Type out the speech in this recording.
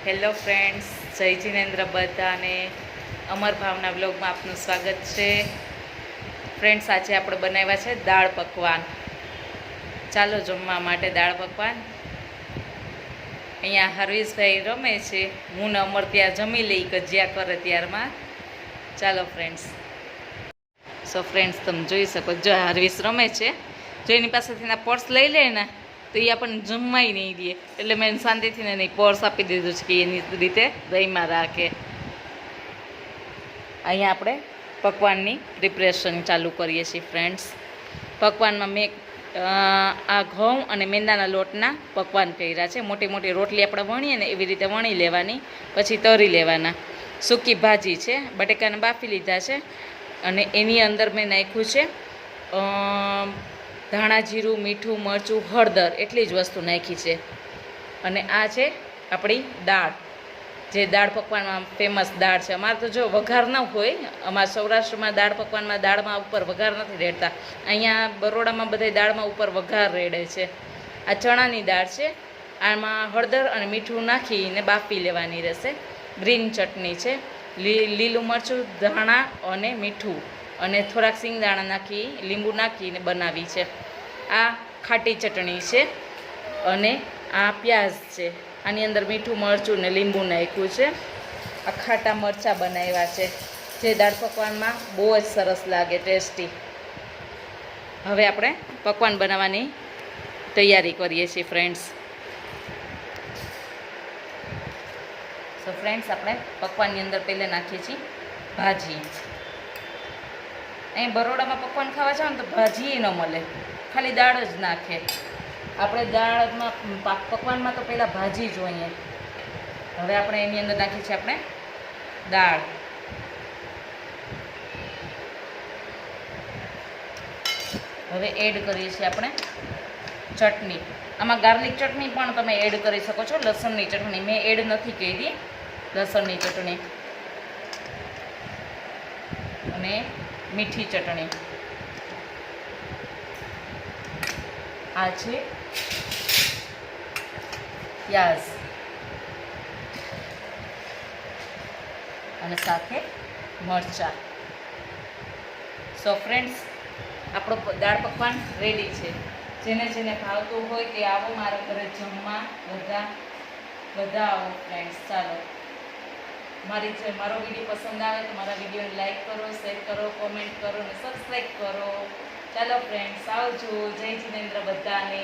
Hello friends, જય જિનેન્દ્ર બધાને અમર ભાવના બ્લોગમાં આપનું સ્વાગત છે. ફ્રેન્ડ્સ, આજે આપણે બનાવ્યા છે દાળ પકવાન. ચાલો જમવા માટે દાળ પકવાન. અહીંયા હરવીશભાઈ રમે છે, હું ને અમર ત્યાં જમી લઈ કજિયા કરે ત્યારમાં. ચાલો ફ્રેન્ડ્સ. સો ફ્રેન્ડ્સ, તમે જોઈ શકો, જો હરવીશ રમે છે, જો એની પાસેથી એના પર્સ લઈ લે ને તો એ આપણને જમવાય નહીં દે, એટલે મેં શાંતિથી ને નહીં પર્સ આપી દીધું છે કે એની રીતે દહીંમાં રાખે. અહીંયા આપણે પકવાનની પ્રિપરેશન ચાલુ કરીએ છીએ ફ્રેન્ડ્સ. પકવાનમાં મેં આ ઘઉં અને મેંદાના લોટના પકવાન કર્યા છે. મોટી મોટી રોટલી આપણે વણીએ ને એવી રીતે વણી લેવાની, પછી તરી લેવાના. સૂકી ભાજી છે, બટેકાને બાફી લીધા છે, અને એની અંદર મેં નાખ્યું છે ધાણા જીરું, મીઠું, મરચું, હળદર, એટલી જ વસ્તુ નાખી છે. અને આ છે આપણી દાળ, જે દાળ પકવાનમાં ફેમસ દાળ છે. અમારે તો જો વઘાર ન હોય, અમારા સૌરાષ્ટ્રમાં દાળ પકવાનમાં દાળમાં ઉપર વઘાર નથી રેડતા. અહીંયા બરોડામાં બધા દાળમાં ઉપર વઘાર રેડે છે. આ ચણાની દાળ છે, આમાં હળદર અને મીઠું નાખીને બાફી લેવાની રહેશે. ગ્રીન ચટણી છે, લીલું મરચું, ધાણા અને મીઠું, અને થોડાક સિંગદાણા નાખી લીંબુ નાખીને બનાવી છે. આ ખાટી ચટણી છે, અને આ પ્યાજ છે. આની અંદર મીઠું, મરચું ને લીંબુ નાખ્યું છે. આ ખાટા મરચાં બનાવ્યા છે, જે દાળ પકવાનમાં બહુ જ સરસ લાગે, ટેસ્ટી. હવે આપણે પકવાન બનાવવાની તૈયારી કરીએ છીએ ફ્રેન્ડ્સ. સો ફ્રેન્ડ્સ, આપણે પકવાનની અંદર પહેલાં નાખીએ છીએ ભાજી. અહીં બરોડામાં પકવાન ખાવા જાવ ને તો ભાજી ન મળે, ખાલી દાળ જ નાખે. આપણે દાળમાં પકવાનમાં તો પહેલાં ભાજી જોઈએ. હવે આપણે એની અંદર નાખીએ છીએ આપણે દાળ. હવે એડ કરીએ છીએ આપણે ચટણી. આમાં ગાર્લિક ચટણી પણ તમે એડ કરી શકો છો, લસણની ચટણી મેં એડ નથી કરી, લસણની ચટણી અને મીઠી ચટણી. આ છે પ્યાજ, અને સાથે મરચાં. સો ફ્રેન્ડ્સ, આપણો દાળ પકવાન રેડી છે. જેને જેને ભાવતું હોય તે આવો મારા ઘરે જમવા. બધા આવો ફ્રેન્ડ્સ. ચાલો, મારો વિડીયો પસંદ આવે તો મારા વિડીયોને લાઈક કરો, શેર કરો, કોમેન્ટ કરો અને સબસ્ક્રાઈબ કરો. ચાલો ફ્રેન્ડ્સ, આવજો. જય જિનેન્દ્ર બધાને.